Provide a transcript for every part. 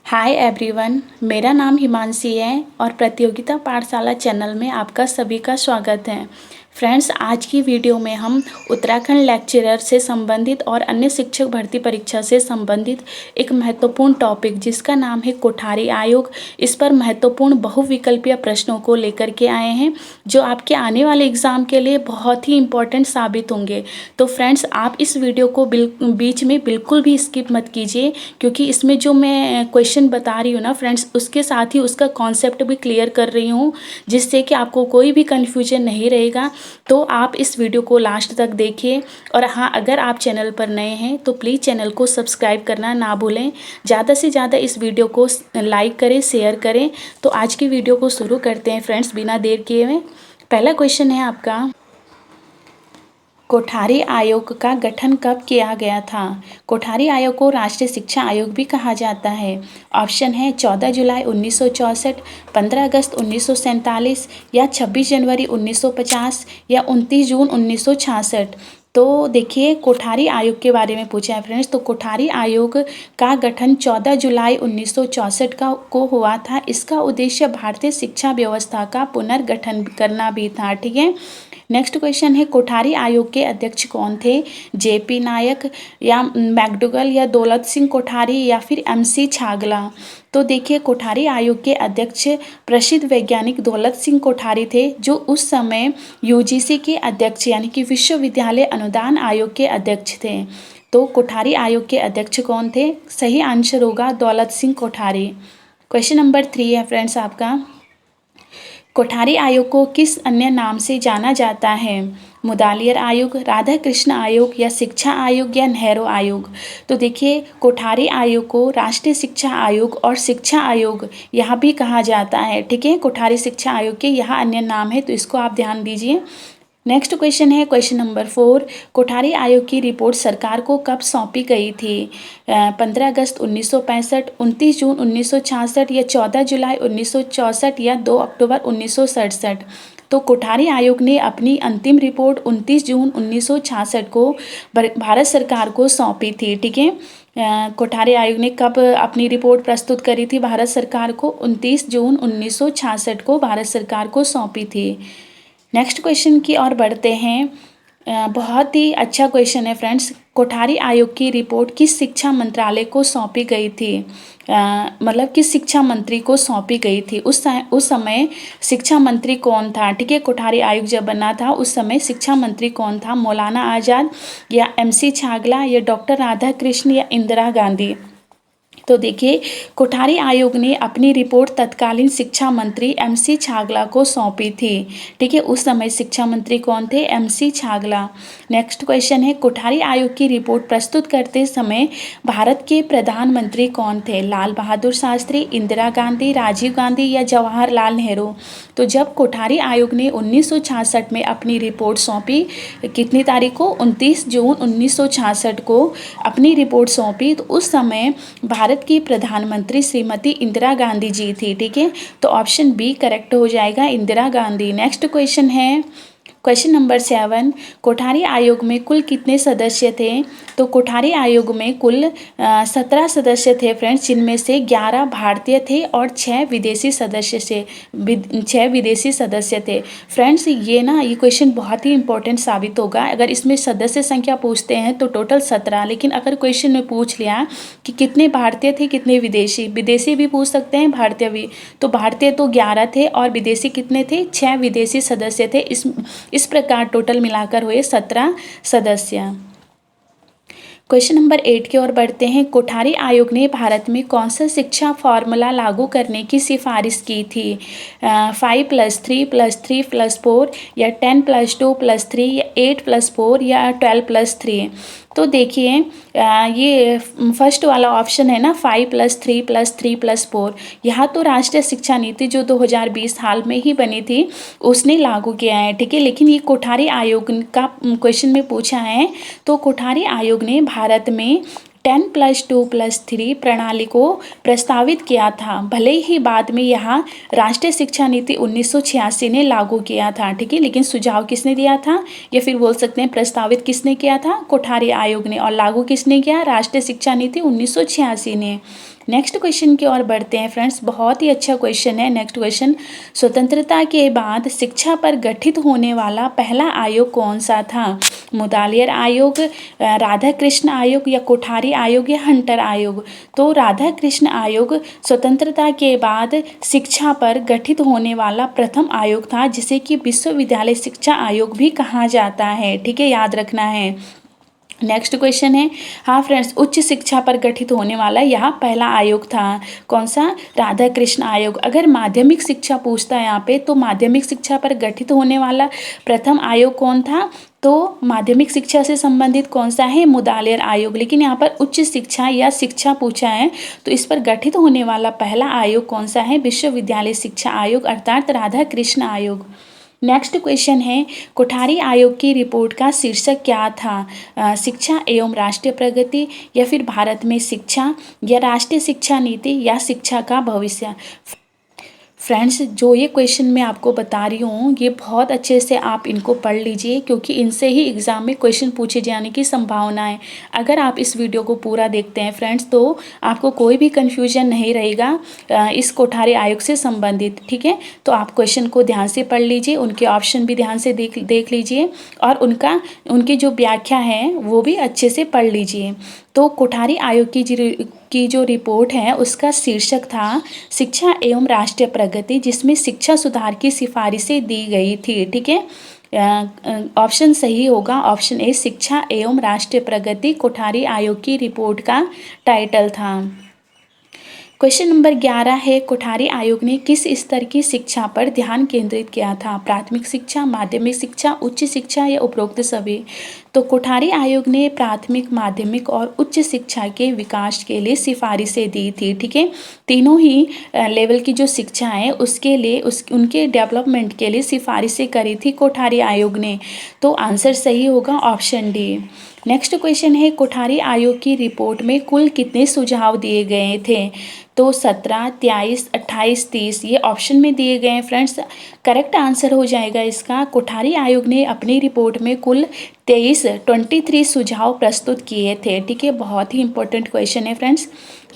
Hi everyone, मेरा नाम हिमांशी है और प्रतियोगिता पाठशाला चैनल में आपका सभी का स्वागत है। फ्रेंड्स, आज की वीडियो में हम उत्तराखंड लेक्चरर से संबंधित और अन्य शिक्षक भर्ती परीक्षा से संबंधित एक महत्वपूर्ण टॉपिक जिसका नाम है कोठारी आयोग, इस पर महत्वपूर्ण बहुविकल्पीय प्रश्नों को लेकर के आए हैं जो आपके आने वाले एग्ज़ाम के लिए बहुत ही इम्पोर्टेंट साबित होंगे। तो फ्रेंड्स, आप इस वीडियो को बीच में बिल्कुल भी स्किप मत कीजिए, क्योंकि इसमें जो मैं क्वेश्चन बता रही हूँ ना फ्रेंड्स, उसके साथ ही उसका कॉन्सेप्ट भी क्लियर कर रही हूँ, जिससे कि आपको कोई भी कन्फ्यूजन नहीं रहेगा। तो आप इस वीडियो को लास्ट तक देखिए। और हाँ, अगर आप चैनल पर नए हैं तो प्लीज़ चैनल को सब्सक्राइब करना ना भूलें। ज़्यादा से ज़्यादा इस वीडियो को लाइक करें, शेयर करें। तो आज की वीडियो को शुरू करते हैं फ्रेंड्स, बिना देर किए हुए। पहला क्वेश्चन है आपका, कोठारी आयोग का गठन कब किया गया था? कोठारी आयोग को राष्ट्रीय शिक्षा आयोग भी कहा जाता है। ऑप्शन है 14 जुलाई 1964, 15 अगस्त 1947 या 26 जनवरी 1950 या 29 जून 1966। तो देखिए, कोठारी आयोग के बारे में पूछा है फ्रेंड्स। तो कोठारी आयोग का गठन 14 जुलाई 1964 को हुआ था। इसका उद्देश्य भारतीय शिक्षा व्यवस्था का पुनर्गठन करना भी था। ठीक है। नेक्स्ट क्वेश्चन है, कोठारी आयोग के अध्यक्ष कौन थे? जेपी नायक या मैकडूगल या दौलत सिंह कोठारी या फिर एमसी छागला? तो देखिए, कोठारी आयोग के अध्यक्ष प्रसिद्ध वैज्ञानिक दौलत सिंह कोठारी थे, जो उस समय यूजीसी के अध्यक्ष यानी कि विश्वविद्यालय अनुदान आयोग के अध्यक्ष थे। तो कोठारी आयोग के अध्यक्ष कौन थे? सही आंसर होगा दौलत सिंह कोठारी। क्वेश्चन नंबर 3 है फ्रेंड्स आपका, कोठारी आयोग को किस अन्य नाम से जाना जाता है? मुदालियर आयोग, राधा कृष्ण आयोग या शिक्षा आयोग या नेहरू आयोग? तो देखिए, कोठारी आयोग को राष्ट्रीय शिक्षा आयोग और शिक्षा आयोग यह भी कहा जाता है। ठीक है, कोठारी शिक्षा आयोग के यह अन्य नाम है, तो इसको आप ध्यान दीजिए। नेक्स्ट क्वेश्चन है क्वेश्चन नंबर 4, कोठारी आयोग की रिपोर्ट सरकार को कब सौंपी गई थी? 15 अगस्त 1965, 29 जून 1966 या 14 जुलाई 1964 या 2 अक्टूबर 1967? तो कोठारी आयोग ने अपनी अंतिम रिपोर्ट 29 जून 1966 को भारत सरकार को सौंपी थी। ठीक है, कोठारी आयोग ने कब अपनी रिपोर्ट प्रस्तुत करी थी भारत सरकार को? 29 जून 1966 को भारत सरकार को सौंपी थी। नेक्स्ट क्वेश्चन की ओर बढ़ते हैं। बहुत ही अच्छा क्वेश्चन है फ्रेंड्स। कोठारी आयोग की रिपोर्ट किस शिक्षा मंत्रालय को सौंपी गई थी? मतलब किस शिक्षा मंत्री को सौंपी गई थी? उस समय शिक्षा मंत्री कौन था? ठीक है, कोठारी आयोग जब बना था उस समय शिक्षा मंत्री कौन था? मौलाना आज़ाद या एमसी छागला या डॉक्टर राधा कृष्ण या इंदिरा गांधी? तो देखिए, कोठारी आयोग ने अपनी रिपोर्ट तत्कालीन शिक्षा मंत्री एमसी छागला को सौंपी थी। ठीक है, उस समय शिक्षा मंत्री कौन थे? एमसी छागला। नेक्स्ट क्वेश्चन है, कोठारी आयोग की रिपोर्ट प्रस्तुत करते समय भारत के प्रधानमंत्री कौन थे? लाल बहादुर शास्त्री, इंदिरा गांधी, राजीव गांधी या जवाहरलाल नेहरू? तो जब कोठारी आयोग ने 1966 में अपनी रिपोर्ट सौंपी, कितनी तारीख को? 29 जून 1966 को अपनी रिपोर्ट सौंपी, तो उस समय भारत की प्रधानमंत्री श्रीमती इंदिरा गांधी जी थी। ठीक है, तो ऑप्शन बी करेक्ट हो जाएगा, इंदिरा गांधी। नेक्स्ट क्वेश्चन है क्वेश्चन नंबर 7, कोठारी आयोग में कुल कितने सदस्य थे? तो कोठारी आयोग में कुल 17 सदस्य थे फ्रेंड्स, जिनमें से 11 भारतीय थे और 6 विदेशी सदस्य थे फ्रेंड्स। ये क्वेश्चन बहुत ही इंपॉर्टेंट साबित होगा। अगर इसमें सदस्य संख्या पूछते हैं तो टोटल 17, लेकिन अगर क्वेश्चन में पूछ लिया कि कितने भारतीय थे कितने विदेशी, विदेशी भी पूछ सकते हैं भारतीय भी, तो भारतीय तो 11 थे और विदेशी कितने थे? 6 विदेशी सदस्य थे। इस प्रकार टोटल मिलाकर हुए 17 सदस्य। क्वेश्चन नंबर 8 की ओर बढ़ते हैं। कोठारी आयोग ने भारत में कौन सा शिक्षा फॉर्मूला लागू करने की सिफारिश की थी? 5+3+3+4 या 10+2+3 या 8+4 या 12+3? तो देखिए, ये फर्स्ट वाला ऑप्शन है ना, 5+3+3+4, यहाँ तो राष्ट्रीय शिक्षा नीति जो 2020 हाल में ही बनी थी उसने लागू किया है। ठीक है, लेकिन ये कोठारी आयोग का क्वेश्चन में पूछा है। तो कोठारी आयोग ने भारत में 10+2+3 प्रणाली को प्रस्तावित किया था, भले ही बाद में यहाँ राष्ट्रीय शिक्षा नीति 1986 ने लागू किया था। ठीक है, लेकिन सुझाव किसने दिया था, या फिर बोल सकते हैं प्रस्तावित किसने किया था? कोठारी आयोग ने। और लागू किसने किया? राष्ट्रीय शिक्षा नीति 1986 ने। नेक्स्ट क्वेश्चन की ओर बढ़ते हैं फ्रेंड्स, बहुत ही अच्छा क्वेश्चन है। नेक्स्ट क्वेश्चन, स्वतंत्रता के बाद शिक्षा पर गठित होने वाला पहला आयोग कौन सा था? मुदालियर आयोग, राधा कृष्ण आयोग या कोठारी आयोग या हंटर आयोग? तो राधा कृष्ण आयोग स्वतंत्रता के बाद शिक्षा पर गठित होने वाला प्रथम आयोग था, जिसे कि विश्वविद्यालय शिक्षा आयोग भी कहा जाता है। ठीक है, याद रखना है। नेक्स्ट क्वेश्चन है, हाँ फ्रेंड्स, उच्च शिक्षा पर गठित होने वाला यह पहला आयोग था। कौन सा? राधा कृष्ण आयोग। अगर माध्यमिक शिक्षा पूछता है यहाँ पे, तो माध्यमिक शिक्षा पर गठित होने वाला प्रथम आयोग कौन था? तो माध्यमिक शिक्षा से संबंधित कौन सा है? मुदालियर आयोग। लेकिन यहाँ पर उच्च शिक्षा या शिक्षा पूछा है, तो इस पर गठित होने वाला पहला आयोग कौन सा है? विश्वविद्यालय शिक्षा आयोग अर्थात राधा कृष्ण आयोग। नेक्स्ट क्वेश्चन है, कोठारी आयोग की रिपोर्ट का शीर्षक क्या था? शिक्षा एवं राष्ट्रीय प्रगति, या फिर भारत में शिक्षा, या राष्ट्रीय शिक्षा नीति, या शिक्षा का भविष्य? फ्रेंड्स, जो ये क्वेश्चन मैं आपको बता रही हूँ, ये बहुत अच्छे से आप इनको पढ़ लीजिए, क्योंकि इनसे ही एग्ज़ाम में क्वेश्चन पूछे जाने की संभावना है। अगर आप इस वीडियो को पूरा देखते हैं फ्रेंड्स, तो आपको कोई भी कन्फ्यूजन नहीं रहेगा इस कोठारी आयोग से संबंधित। ठीक है, तो आप क्वेश्चन को ध्यान से पढ़ लीजिए, उनके ऑप्शन भी ध्यान से देख लीजिए, और उनकी जो व्याख्या है वो भी अच्छे से पढ़ लीजिए। तो कोठारी आयोग की जो रिपोर्ट है, उसका शीर्षक था शिक्षा एवं राष्ट्रीय प्रगति, जिसमें शिक्षा सुधार की सिफारिशें दी गई थी। ठीक है, ऑप्शन सही होगा ऑप्शन ए, शिक्षा एवं राष्ट्रीय प्रगति कोठारी आयोग की रिपोर्ट का टाइटल था। क्वेश्चन नंबर 11 है, कोठारी आयोग ने किस स्तर की शिक्षा पर ध्यान केंद्रित किया था? प्राथमिक शिक्षा, माध्यमिक शिक्षा, उच्च शिक्षा, या उपरोक्त सभी? तो कोठारी आयोग ने प्राथमिक, माध्यमिक और उच्च शिक्षा के विकास के लिए सिफारिशें दी थी। ठीक है, तीनों ही लेवल की जो शिक्षा है उसके लिए उनके डेवलपमेंट के लिए सिफारिशें करी थी कोठारी आयोग ने। तो आंसर सही होगा ऑप्शन डी। नेक्स्ट क्वेश्चन है, कोठारी आयोग की रिपोर्ट में कुल कितने सुझाव दिए गए थे? तो 17, 23, 28, 30 ये ऑप्शन में दिए गए हैं फ्रेंड्स। करेक्ट आंसर हो जाएगा इसका, कोठारी आयोग ने अपनी रिपोर्ट में कुल 23 सुझाव प्रस्तुत किए थे। ठीक है, बहुत ही इंपॉर्टेंट क्वेश्चन है फ्रेंड्स।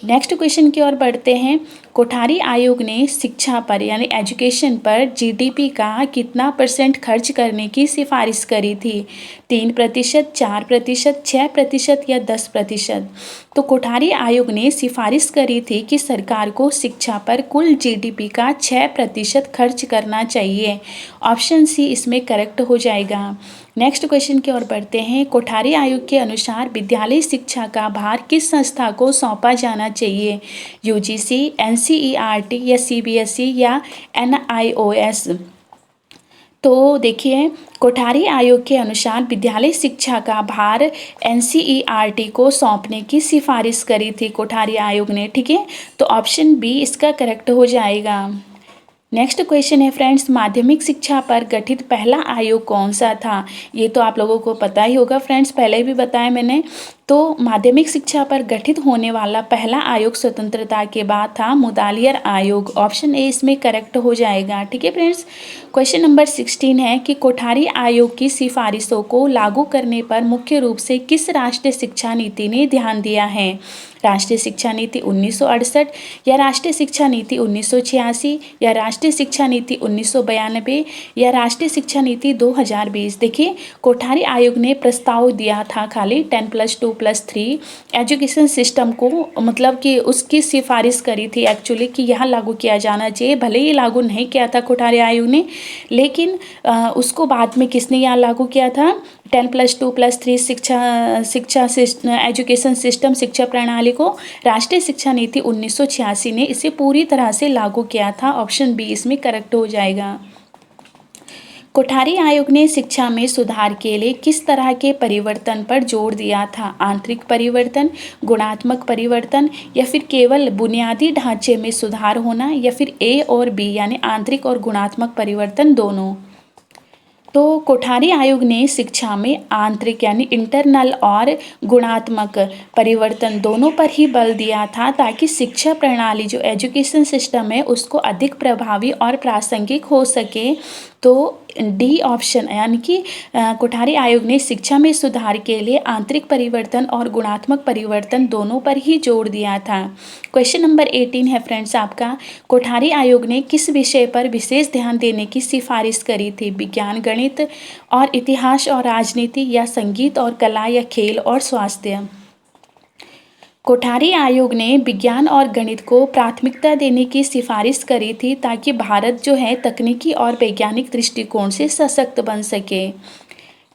नेक्स्ट क्वेश्चन की ओर बढ़ते हैं, कोठारी आयोग ने शिक्षा पर यानी एजुकेशन पर जीडीपी का कितना % खर्च करने की सिफारिश करी थी? 3%, 4%, 6% या 10%? तो कोठारी आयोग ने सिफारिश करी थी कि सरकार को शिक्षा पर कुल जीडीपी का 6% खर्च करना चाहिए। ऑप्शन सी इसमें करेक्ट हो जाएगा। नेक्स्ट क्वेश्चन की ओर बढ़ते हैं, कोठारी आयोग के अनुसार विद्यालय शिक्षा का भार किस संस्था को सौंपा जाना चाहिए? यूजीसी, एनसीईआरटी या सीबीएसई या एनआईओएस? तो देखिए, कोठारी आयोग के अनुसार विद्यालय शिक्षा का भार एनसीईआरटी को सौंपने की सिफारिश करी थी कोठारी आयोग ने। ठीक है, तो ऑप्शन बी इसका करेक्ट हो जाएगा। नेक्स्ट क्वेश्चन है फ्रेंड्स, माध्यमिक शिक्षा पर गठित पहला आयोग कौन सा था? ये तो आप लोगों को पता ही होगा फ्रेंड्स, पहले भी बताया मैंने। तो माध्यमिक शिक्षा पर गठित होने वाला पहला आयोग स्वतंत्रता के बाद था मुदालियर आयोग। ऑप्शन ए इसमें करेक्ट हो जाएगा। ठीक है फ्रेंड्स, क्वेश्चन नंबर 16 है कि कोठारी आयोग की सिफारिशों को लागू करने पर मुख्य रूप से किस राष्ट्रीय शिक्षा नीति ने ध्यान दिया है? राष्ट्रीय शिक्षा नीति 1968, या राष्ट्रीय शिक्षा नीति 1986, या राष्ट्रीय शिक्षा नीति 1992, या राष्ट्रीय शिक्षा नीति 2020? देखिए, कोठारी आयोग ने प्रस्ताव दिया था खाली 10+2+3 एजुकेशन सिस्टम को, मतलब कि उसकी सिफारिश करी थी एक्चुअली कि यह लागू किया जाना चाहिए। भले ही लागू नहीं किया था कोठारी आयोग ने, लेकिन उसको बाद में किसने यहाँ लागू किया था? 10+2+3 शिक्षा एजुकेशन सिस्टम, शिक्षा प्रणाली को राष्ट्रीय शिक्षा नीति 1986 ने इसे पूरी तरह से लागू किया था। ऑप्शन बी इसमें करेक्ट हो जाएगा। कोठारी आयोग ने शिक्षा में सुधार के लिए किस तरह के परिवर्तन पर जोर दिया था? आंतरिक परिवर्तन, गुणात्मक परिवर्तन, या फिर केवल बुनियादी ढांचे में सुधार होना, या फिर ए और बी यानी आंतरिक और गुणात्मक परिवर्तन दोनों? तो कोठारी आयोग ने शिक्षा में आंतरिक यानी इंटरनल और गुणात्मक परिवर्तन दोनों पर ही बल दिया था, ताकि शिक्षा प्रणाली जो एजुकेशन सिस्टम है उसको अधिक प्रभावी और प्रासंगिक हो सके। तो डी ऑप्शन यानी कि कोठारी आयोग ने शिक्षा में सुधार के लिए आंतरिक परिवर्तन और गुणात्मक परिवर्तन दोनों पर ही जोर दिया था। क्वेश्चन नंबर 18 है फ्रेंड्स आपका, कोठारी आयोग ने किस विषय पर विशेष ध्यान देने की सिफारिश करी थी? विज्ञान, गणित और इतिहास और राजनीति, या संगीत और कला, या खेल और स्वास्थ्य? कोठारी आयोग ने विज्ञान और गणित को प्राथमिकता देने की सिफारिश करी थी ताकि भारत जो है तकनीकी और वैज्ञानिक दृष्टिकोण से सशक्त बन सके।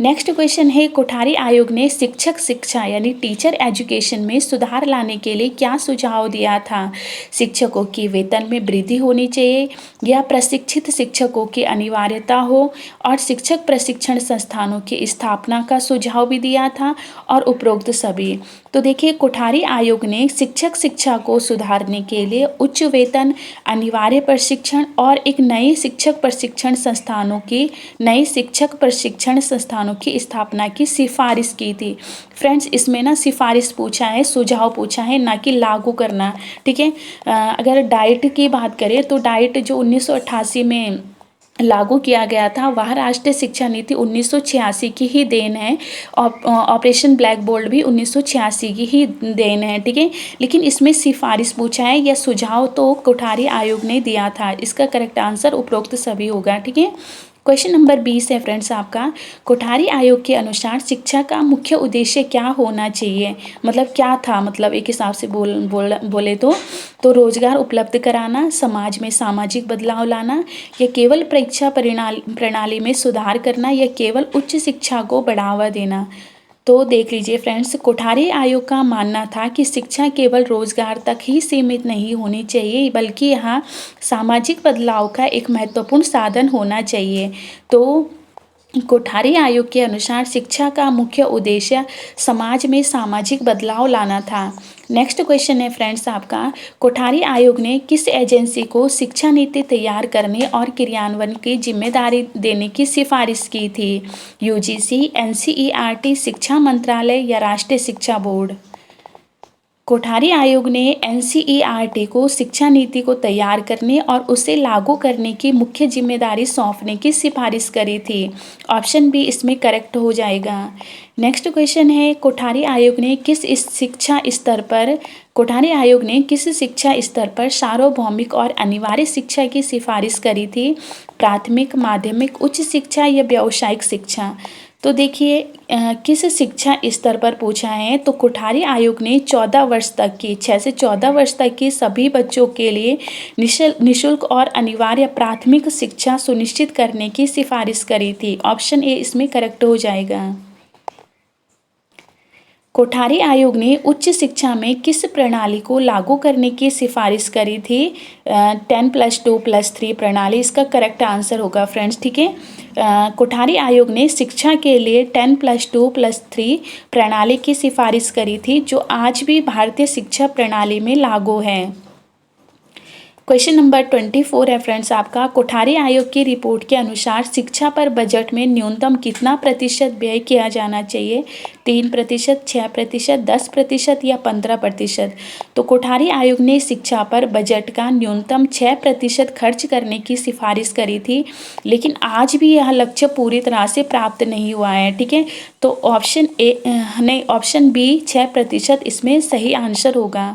नेक्स्ट क्वेश्चन है, कोठारी आयोग ने शिक्षक शिक्षा यानी टीचर एजुकेशन में सुधार लाने के लिए क्या सुझाव दिया था? शिक्षकों की वेतन में वृद्धि होनी चाहिए, या प्रशिक्षित शिक्षकों की अनिवार्यता हो, और शिक्षक प्रशिक्षण संस्थानों की स्थापना का सुझाव भी दिया था, और उपरोक्त सभी। तो देखिए, कोठारी आयोग ने शिक्षक शिक्षा को सुधारने के लिए उच्च वेतन, अनिवार्य प्रशिक्षण और एक नए शिक्षक प्रशिक्षण संस्थानों की स्थापना की सिफारिश की थी। फ्रेंड्स, इसमें ना सिफारिश पूछा है, सुझाव पूछा है, ना कि लागू करना। ठीक है। अगर डाइट की बात करें तो डाइट जो 1988 में लागू किया गया था वह राष्ट्रीय शिक्षा नीति 1986 की ही देन है। ऑपरेशन ब्लैक बोर्ड भी 1986 की ही देन है। ठीक है। लेकिन इसमें सिफारिश पूछा है या सुझाव तो कोठारी आयोग ने दिया था। इसका करेक्ट आंसर उपरोक्त सभी होगा। ठीक है। क्वेश्चन नंबर 20 है फ्रेंड्स आपका, कोठारी आयोग के अनुसार शिक्षा का मुख्य उद्देश्य क्या होना चाहिए? मतलब क्या था, मतलब एक हिसाब से बोले तो रोजगार उपलब्ध कराना, समाज में सामाजिक बदलाव लाना, या केवल परीक्षा प्रणाली में सुधार करना, या केवल उच्च शिक्षा को बढ़ावा देना? तो देख लीजिए फ्रेंड्स, कोठारी आयोग का मानना था कि शिक्षा केवल रोजगार तक ही सीमित नहीं होनी चाहिए, बल्कि यहाँ सामाजिक बदलाव का एक महत्वपूर्ण साधन होना चाहिए। तो कोठारी आयोग के अनुसार शिक्षा का मुख्य उद्देश्य समाज में सामाजिक बदलाव लाना था। नेक्स्ट क्वेश्चन है फ्रेंड्स आपका, कोठारी आयोग ने किस एजेंसी को शिक्षा नीति तैयार करने और क्रियान्वयन की जिम्मेदारी देने की सिफारिश की थी? यूजीसी, एनसीईआरटी, शिक्षा मंत्रालय, या राष्ट्रीय शिक्षा बोर्ड? कोठारी आयोग ने एनसीईआरटी को शिक्षा नीति को तैयार करने और उसे लागू करने की मुख्य जिम्मेदारी सौंपने की सिफारिश करी थी। ऑप्शन बी इसमें करेक्ट हो जाएगा। नेक्स्ट क्वेश्चन है, कोठारी आयोग ने किस शिक्षा स्तर पर सार्वभौमिक और अनिवार्य शिक्षा की सिफारिश करी थी? प्राथमिक, माध्यमिक, उच्च शिक्षा, या व्यावसायिक शिक्षा? तो देखिए, किस शिक्षा स्तर पर पूछा है, तो कोठारी आयोग ने 14 वर्ष तक की 6 से 14 वर्ष तक की सभी बच्चों के लिए निःशुल्क और अनिवार्य प्राथमिक शिक्षा सुनिश्चित करने की सिफारिश करी थी। ऑप्शन ए इसमें करेक्ट हो जाएगा। कोठारी आयोग ने उच्च शिक्षा में किस प्रणाली को लागू करने की सिफारिश करी थी? 10+2+3 प्रणाली इसका करेक्ट आंसर होगा फ्रेंड्स। ठीक है। कोठारी आयोग ने शिक्षा के लिए 10+2+3 प्रणाली की सिफारिश करी थी, जो आज भी भारतीय शिक्षा प्रणाली में लागू है। क्वेश्चन नंबर 24 है फ्रेंड्स आपका, कोठारी आयोग की रिपोर्ट के अनुसार शिक्षा पर बजट में न्यूनतम कितना प्रतिशत व्यय किया जाना चाहिए? 3%, 6%, 10% या 15%? तो कोठारी आयोग ने शिक्षा पर बजट का न्यूनतम 6% खर्च करने की सिफारिश करी थी, लेकिन आज भी यह लक्ष्य पूरी तरह से प्राप्त नहीं हुआ है। ठीक है। तो ऑप्शन बी 6% इसमें सही आंसर होगा।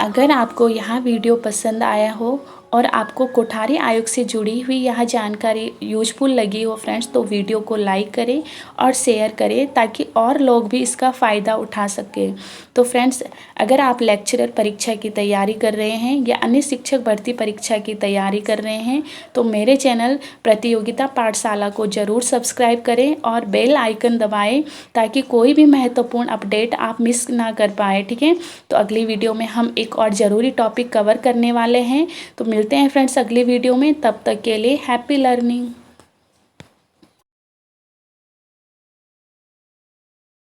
अगर आपको यह वीडियो पसंद आया हो और आपको कोठारी आयोग से जुड़ी हुई यह जानकारी यूजफुल लगी हो फ्रेंड्स, तो वीडियो को लाइक करें और शेयर करें ताकि और लोग भी इसका फ़ायदा उठा सकें। तो फ्रेंड्स, अगर आप लेक्चरर परीक्षा की तैयारी कर रहे हैं या अन्य शिक्षक भर्ती परीक्षा की तैयारी कर रहे हैं तो मेरे चैनल प्रतियोगिता पाठशाला को ज़रूर सब्सक्राइब करें और बेल आइकन दबाएं ताकि कोई भी महत्वपूर्ण अपडेट आप मिस ना कर पाए। ठीक है, तो अगली वीडियो में हम एक और ज़रूरी टॉपिक कवर करने वाले हैं। तो मिलते हैं फ्रेंड्स अगली वीडियो में, तब तक के लिए हैप्पी लर्निंग।